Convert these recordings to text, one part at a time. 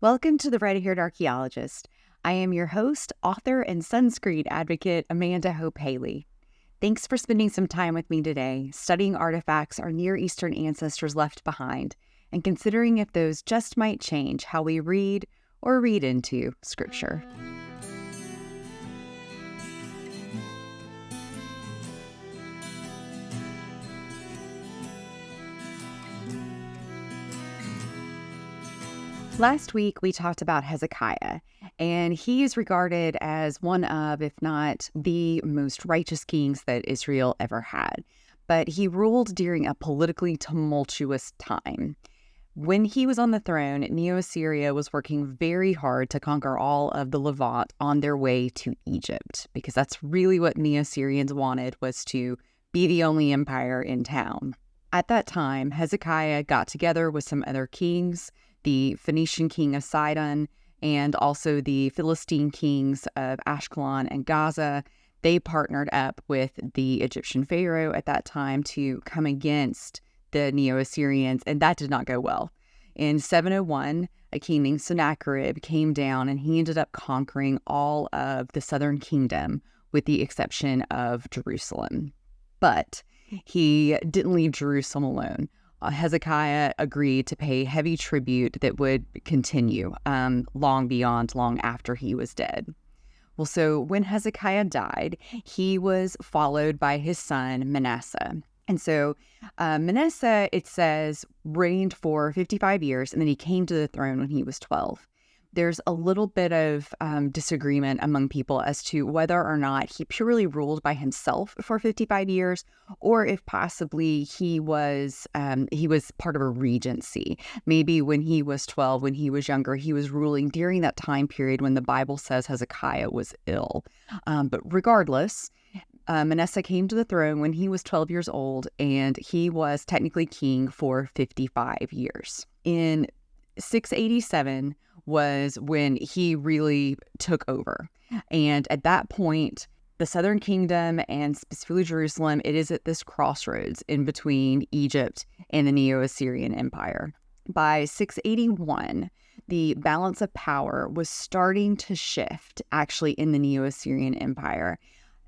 Welcome to the Red-Haired Archaeologist. I am your host, author, and sunscreen advocate, Amanda Hope Haley. Thanks for spending some time with me today, studying artifacts our Near Eastern ancestors left behind, and considering if those just might change how we read or read into Scripture. Last week, we talked about Hezekiah, and he is regarded as one of, if not the most righteous kings that Israel ever had. But he ruled during a politically tumultuous time. When he was on the throne, Neo-Assyria was working very hard to conquer all of the Levant on their way to Egypt, because that's really what Neo-Assyrians wanted, was to be the only empire in town. At that time, Hezekiah got together with some other kings, the Phoenician king of Sidon, and also the Philistine kings of Ashkelon and Gaza. They partnered up with the Egyptian pharaoh at that time to come against the Neo-Assyrians, and that did not go well. In 701, a king named Sennacherib came down, and he ended up conquering all of the southern kingdom, with the exception of Jerusalem. But he didn't leave Jerusalem alone. Hezekiah agreed to pay heavy tribute that would continue long after he was dead. Well, so when Hezekiah died, he was followed by his son Manasseh. And so Manasseh, it says, reigned for 55 years, and then he came to the throne when he was 12. There's a little bit of disagreement among people as to whether or not he purely ruled by himself for 55 years, or if possibly he was part of a regency. Maybe when he was 12, when he was younger, he was ruling during that time period when the Bible says Hezekiah was ill. But regardless, Manasseh came to the throne when he was 12 years old, and he was technically king for 55 years. In 687 was when he really took over. And at that point, the southern kingdom, and specifically Jerusalem, it is at this crossroads in between Egypt and the Neo-Assyrian Empire. By 681, the balance of power was starting to shift, actually, in the Neo-Assyrian Empire.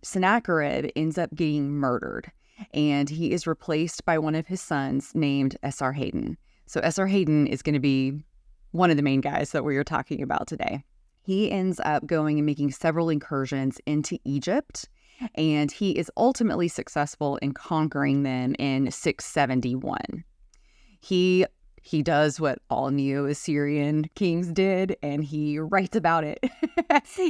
Sennacherib ends up getting murdered, and he is replaced by one of his sons named Esarhaddon. So Esarhaddon is going to be one of the main guys that we are talking about today. He ends up going and making several incursions into Egypt, and he is ultimately successful in conquering them in 671. He does what all Neo-Assyrian kings did, and he writes about it.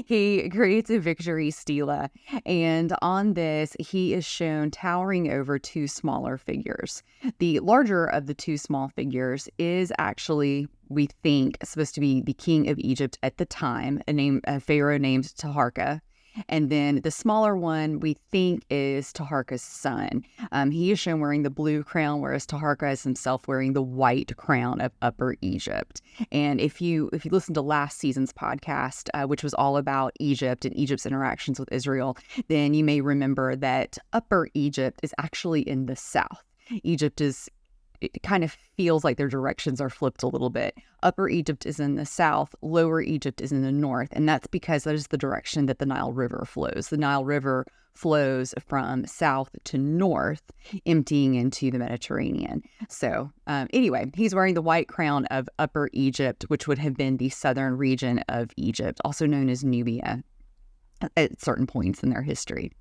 He creates a victory stela, and on this, he is shown towering over two smaller figures. The larger of the two small figures is actually, we think, supposed to be the king of Egypt at the time, a pharaoh named Taharka. And then the smaller one, we think, is Taharka's son. He is shown wearing the blue crown, whereas Taharka is himself wearing the white crown of Upper Egypt. And if you listen to last season's podcast, which was all about Egypt and Egypt's interactions with Israel, then you may remember that Upper Egypt is actually in the south. It kind of feels like their directions are flipped a little bit. Upper Egypt is in the south, Lower Egypt is in the north, and that's because that is the direction that the Nile River flows. The Nile River flows from south to north, emptying into the Mediterranean. So anyway, he's wearing the white crown of Upper Egypt, which would have been the southern region of Egypt, also known as Nubia at certain points in their history.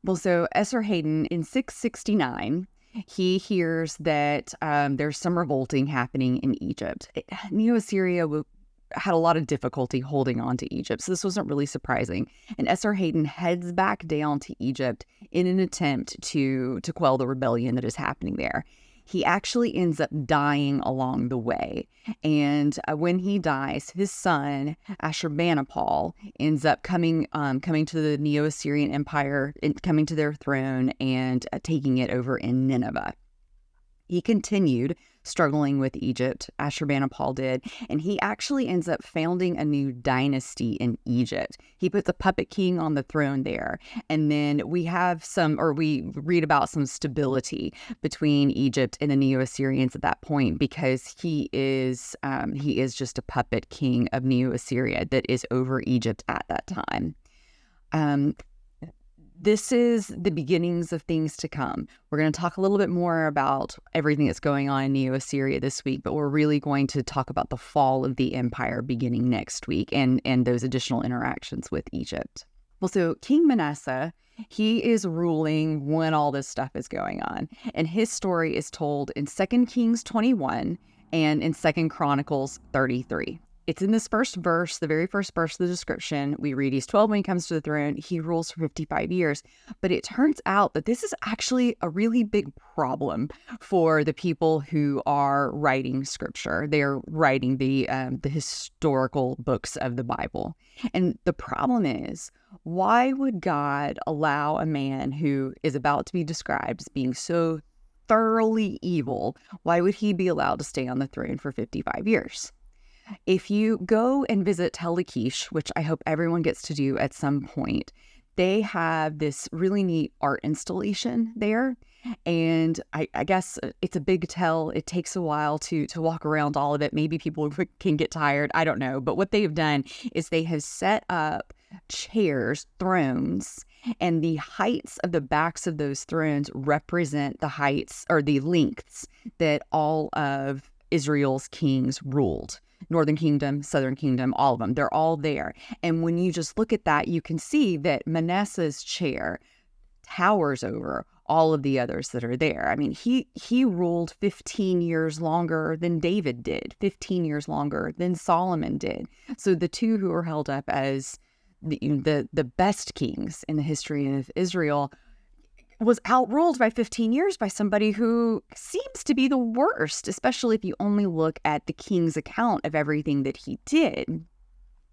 Well, so Esarhaddon in 669, he hears that there's some revolting happening in Egypt. Neo-Assyria had a lot of difficulty holding on to Egypt, so this wasn't really surprising. And Esarhaddon heads back down to Egypt in an attempt to quell the rebellion that is happening there. He actually ends up dying along the way. And when he dies, his son, Ashurbanipal, ends up coming to the Neo-Assyrian Empire, coming to their throne and taking it over in Nineveh. He continued struggling with Egypt. Ashurbanipal did. And he actually ends up founding a new dynasty in Egypt. He puts a puppet king on the throne there. And then we read about some stability between Egypt and the Neo-Assyrians at that point, because he is just a puppet king of Neo-Assyria that is over Egypt at that time. This is the beginnings of things to come. We're going to talk a little bit more about everything that's going on in Neo-Assyria this week, but we're really going to talk about the fall of the empire beginning next week and those additional interactions with Egypt. Well, so King Manasseh, he is ruling when all this stuff is going on. And his story is told in 2 Kings 21 and in 2 Chronicles 33. It's in this first verse, the very first verse of the description. We read he's 12 when he comes to the throne. He rules for 55 years. But it turns out that this is actually a really big problem for the people who are writing scripture. They're writing the historical books of the Bible. And the problem is, why would God allow a man who is about to be described as being so thoroughly evil, why would he be allowed to stay on the throne for 55 years? If you go and visit Tel Lachish, which I hope everyone gets to do at some point, they have this really neat art installation there. And I guess it's a big tell. It takes a while to walk around all of it. Maybe people can get tired. I don't know. But what they've done is they have set up chairs, thrones, and the heights of the backs of those thrones represent the heights or the lengths that all of Israel's kings ruled. Northern Kingdom, Southern Kingdom, all of them. They're all there. And when you just look at that, you can see that Manasseh's chair towers over all of the others that are there. I mean, he ruled 15 years longer than David did, 15 years longer than Solomon did. So the two who are held up as the best kings in the history of Israel was outruled by 15 years by somebody who seems to be the worst, especially if you only look at the king's account of everything that he did.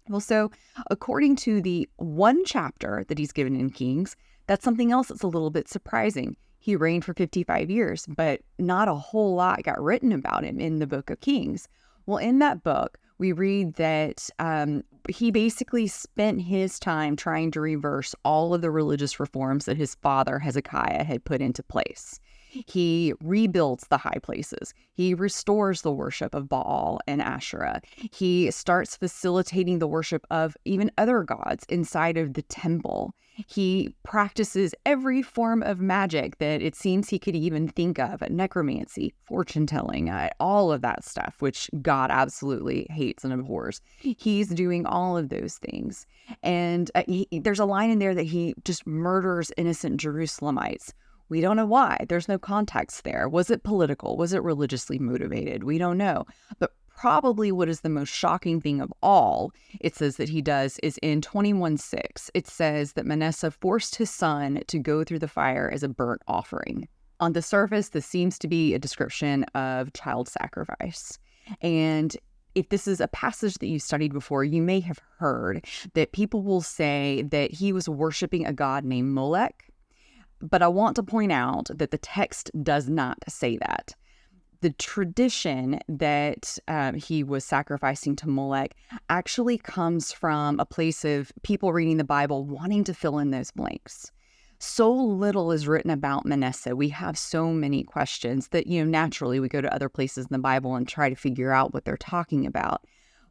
Well, so according to the one chapter that he's given in Kings, that's something else that's a little bit surprising. He reigned for 55 years, but not a whole lot got written about him in the book of Kings. Well, in that book, we read that he basically spent his time trying to reverse all of the religious reforms that his father, Hezekiah, had put into place. He rebuilds the high places. He restores the worship of Baal and Asherah. He starts facilitating the worship of even other gods inside of the temple. He practices every form of magic that it seems he could even think of, necromancy, fortune-telling, all of that stuff, which God absolutely hates and abhors. He's doing all of those things. And there's a line in there that he just murders innocent Jerusalemites. We don't know why. There's no context there. Was it political? Was it religiously motivated? We don't know. But probably what is the most shocking thing of all, it says that he does, is in 21:6. It says that Manasseh forced his son to go through the fire as a burnt offering. On the surface, this seems to be a description of child sacrifice. And if this is a passage that you studied before, you may have heard that people will say that he was worshiping a god named Molech. But I want to point out that the text does not say that. The tradition that he was sacrificing to Molech actually comes from a place of people reading the Bible wanting to fill in those blanks. So little is written about Manasseh. We have so many questions that, naturally we go to other places in the Bible and try to figure out what they're talking about.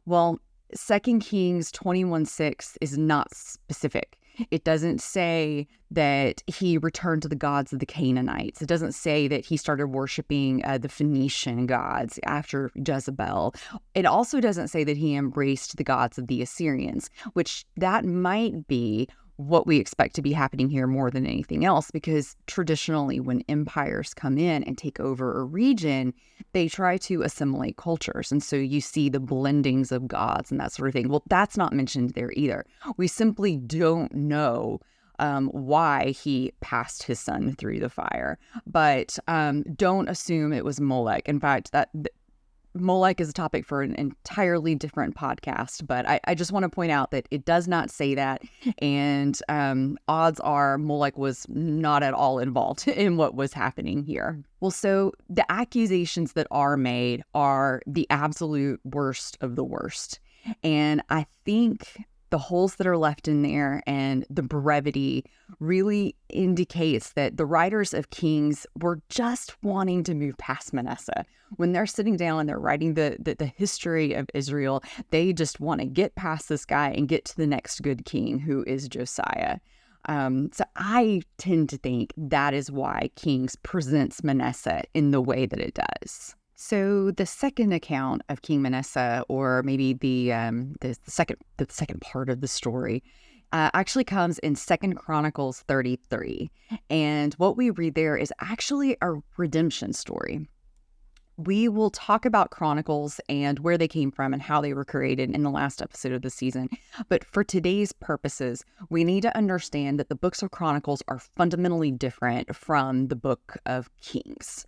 Well, 2 Kings 21:6 is not specific. It doesn't say that he returned to the gods of the Canaanites. It doesn't say that he started worshiping the Phoenician gods after Jezebel. It also doesn't say that he embraced the gods of the Assyrians, which that might be what we expect to be happening here more than anything else, because traditionally when empires come in and take over a region, they try to assimilate cultures. And so you see the blendings of gods and that sort of thing. Well, that's not mentioned there either. We simply don't know why he passed his son through the fire. But don't assume it was Molech. In fact, Molech is a topic for an entirely different podcast, but I just want to point out that it does not say that. And odds are Molech was not at all involved in what was happening here. Well, so the accusations that are made are the absolute worst of the worst. And I think the holes that are left in there and the brevity really indicates that the writers of Kings were just wanting to move past Manasseh. When they're sitting down and they're writing the history of Israel, they just want to get past this guy and get to the next good king, who is Josiah. So I tend to think that is why Kings presents Manasseh in the way that it does. So the second account of King Manasseh, or maybe the second part of the story, actually comes in 2 Chronicles 33. And what we read there is actually a redemption story. We will talk about Chronicles and where they came from and how they were created in the last episode of the season. But for today's purposes, we need to understand that the books of Chronicles are fundamentally different from the book of Kings.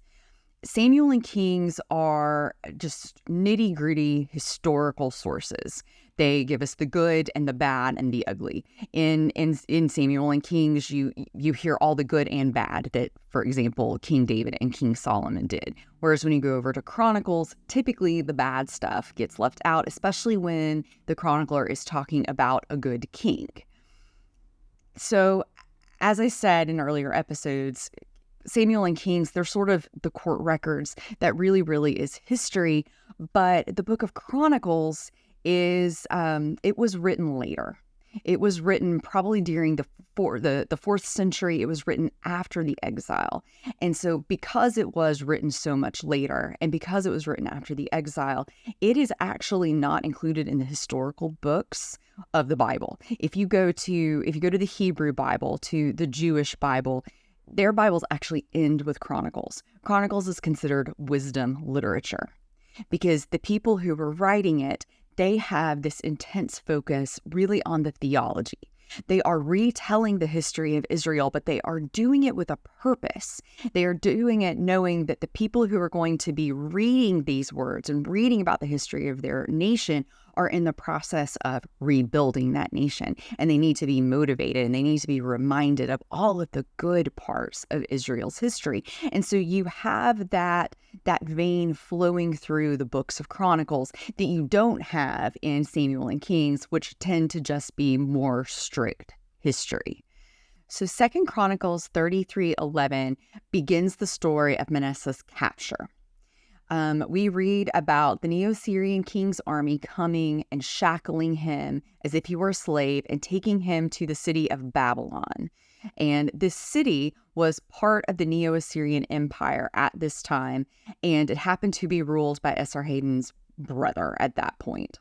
Samuel and Kings are just nitty-gritty historical sources. They give us the good and the bad and the ugly. In Samuel and Kings, you hear all the good and bad that, for example, King David and King Solomon did. Whereas when you go over to Chronicles, typically the bad stuff gets left out, especially when the chronicler is talking about a good king. So, as I said in earlier episodes, Samuel and Kings, they're sort of the court records that really is history. But the book of Chronicles is, it was written later. It was written probably during the 4th century. It was written after the exile. And so because it was written so much later, and because it was written after the exile, it is actually not included in the historical books of the Bible. If you go to the Hebrew Bible, to the Jewish Bible, their Bibles actually end with Chronicles. Chronicles is considered wisdom literature because the people who were writing it, they have this intense focus really on the theology. They are retelling the history of Israel, but they are doing it with a purpose. They are doing it knowing that the people who are going to be reading these words and reading about the history of their nation are in the process of rebuilding that nation. And they need to be motivated and they need to be reminded of all of the good parts of Israel's history. And so you have that vein flowing through the books of Chronicles that you don't have in Samuel and Kings, which tend to just be more strict history. So 2 Chronicles 33:11 begins the story of Manasseh's capture. We read about the Neo-Assyrian king's army coming and shackling him as if he were a slave and taking him to the city of Babylon. And this city was part of the Neo-Assyrian Empire at this time, and it happened to be ruled by Esarhaddon's brother at that point.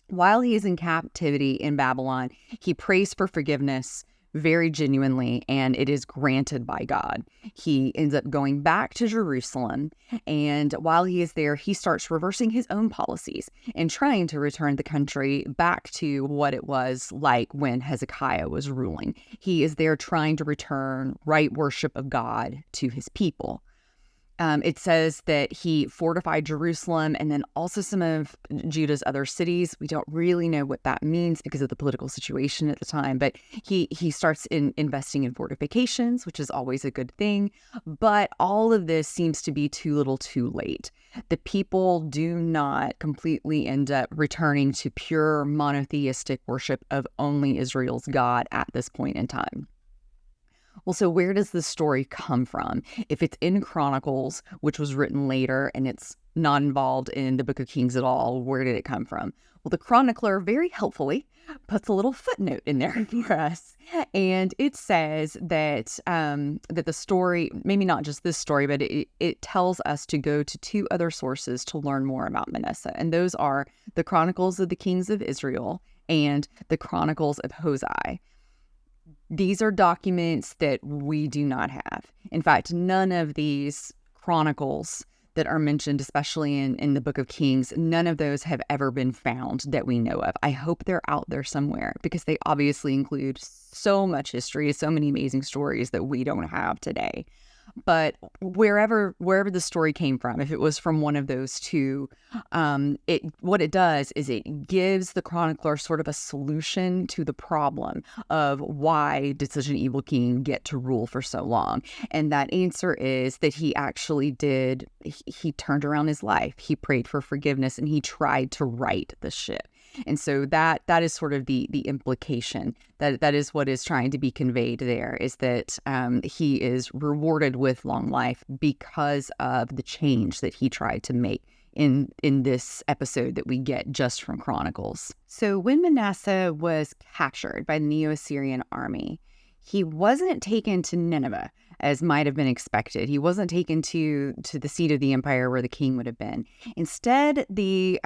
While he is in captivity in Babylon, he prays for forgiveness very genuinely, and it is granted by God. He ends up going back to Jerusalem, and while he is there, he starts reversing his own policies and trying to return the country back to what it was like when Hezekiah was ruling. He is there trying to return right worship of God to his people. It says that he fortified Jerusalem and then also some of Judah's other cities. We don't really know what that means because of the political situation at the time, but he starts investing in fortifications, which is always a good thing. But all of this seems to be too little too late. The people do not completely end up returning to pure monotheistic worship of only Israel's God at this point in time. Well, so where does this story come from? If it's in Chronicles, which was written later, and it's not involved in the Book of Kings at all, where did it come from? Well, the chronicler very helpfully puts a little footnote in there for us. And it says that that the story, maybe not just this story, but it tells us to go to two other sources to learn more about Manasseh. And those are the Chronicles of the Kings of Israel and the Chronicles of Hosea. These are documents that we do not have. In fact, none of these chronicles that are mentioned, especially in the Book of Kings, none of those have ever been found that we know of. I hope they're out there somewhere because they obviously include so much history, so many amazing stories that we don't have today. But wherever the story came from, if it was from one of those two, what it does is it gives the chronicler sort of a solution to the problem of why did such an evil king get to rule for so long. And that answer is that he actually did, he turned around his life. He prayed for forgiveness and he tried to right the ship. And so that is sort of the implication that is what is trying to be conveyed there, is that he is rewarded with long life because of the change that he tried to make in this episode that we get just from Chronicles. So when Manasseh was captured by the Neo-Assyrian army, he wasn't taken to Nineveh, as might have been expected. He wasn't taken to the seat of the empire where the king would have been. Instead, the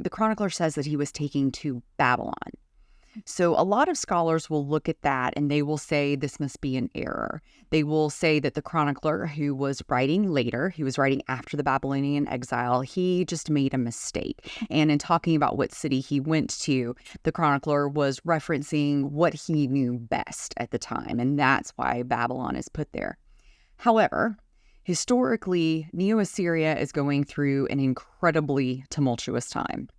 chronicler says that he was taken to Babylon. So a lot of scholars will look at that and they will say this must be an error. They will say that the chronicler who was writing later, he was writing after the Babylonian exile, he just made a mistake. And in talking about what city he went to, the chronicler was referencing what he knew best at the time. And that's why Babylon is put there. However, historically, Neo-Assyria is going through an incredibly tumultuous time.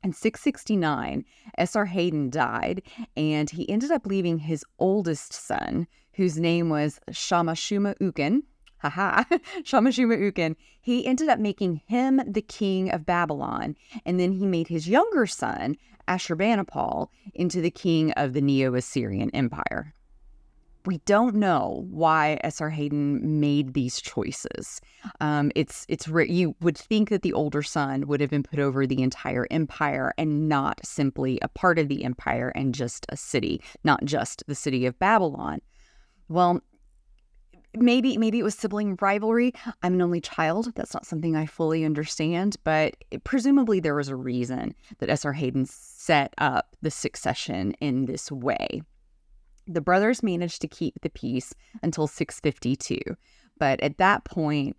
In 669, Esarhaddon died, and he ended up leaving his oldest son, whose name was Shama-Shuma-Ukin. Shama-Shuma-Ukin. He ended up making him the king of Babylon, and then he made his younger son, Ashurbanipal, into the king of the Neo-Assyrian Empire. We don't know why Esarhaddon made these choices. You would think that the older son would have been put over the entire empire and not simply a part of the empire and just a city, not just the city of Babylon. Well, maybe it was sibling rivalry. I'm an only child. That's not something I fully understand, but presumably there was a reason that Esarhaddon set up the succession in this way. The brothers managed to keep the peace until 652, but at that point,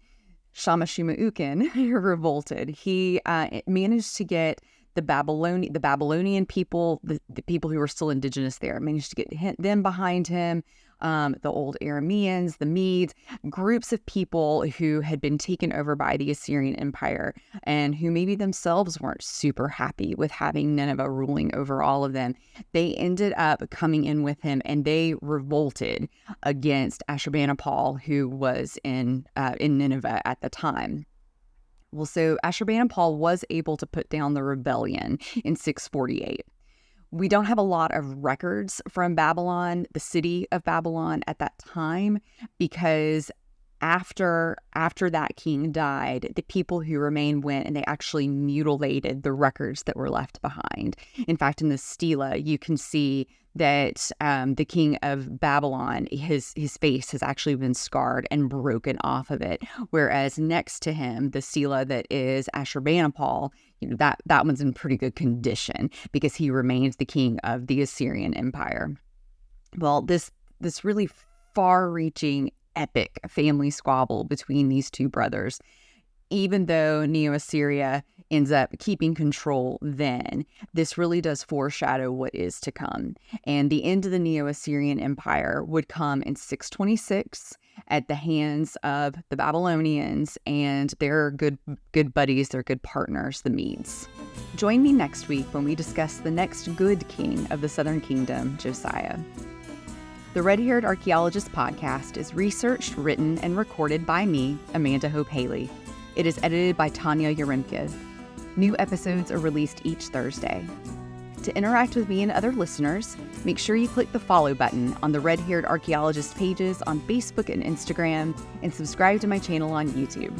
Shama-Shuma-Ukin revolted. He managed to get the Babylonian people, the people who were still indigenous there, managed to get them behind him. The old Arameans, the Medes, groups of people who had been taken over by the Assyrian Empire and who maybe themselves weren't super happy with having Nineveh ruling over all of them. They ended up coming in with him and they revolted against Ashurbanipal, who was in Nineveh at the time. Well, so Ashurbanipal was able to put down the rebellion in 648. We don't have a lot of records from Babylon, the city of Babylon at that time, because after that king died, the people who remained went and they actually mutilated the records that were left behind. In fact, in the stela, you can see that the king of Babylon, his face has actually been scarred and broken off of it. Whereas next to him, the stela that is Ashurbanipal, that one's in pretty good condition because he remains the king of the Assyrian Empire. Well, this really far-reaching, epic family squabble between these two brothers, even though Neo-Assyria ends up keeping control then, this really does foreshadow what is to come. And the end of the Neo-Assyrian Empire would come in 626 at the hands of the Babylonians and their good buddies, their good partners, the Medes. Join me next week when we discuss the next good king of the Southern Kingdom, Josiah. The Red-Haired Archaeologist Podcast is researched, written, and recorded by me, Amanda Hope Haley. It is edited by Tanya Yaremkiv. New episodes are released each Thursday. To interact with me and other listeners, make sure you click the follow button on the Red-Haired Archaeologist pages on Facebook and Instagram, and subscribe to my channel on YouTube.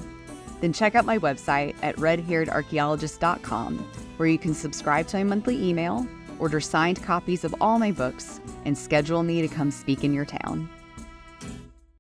Then check out my website at redhairedarchaeologist.com, where you can subscribe to my monthly email, order signed copies of all my books, and schedule me to come speak in your town.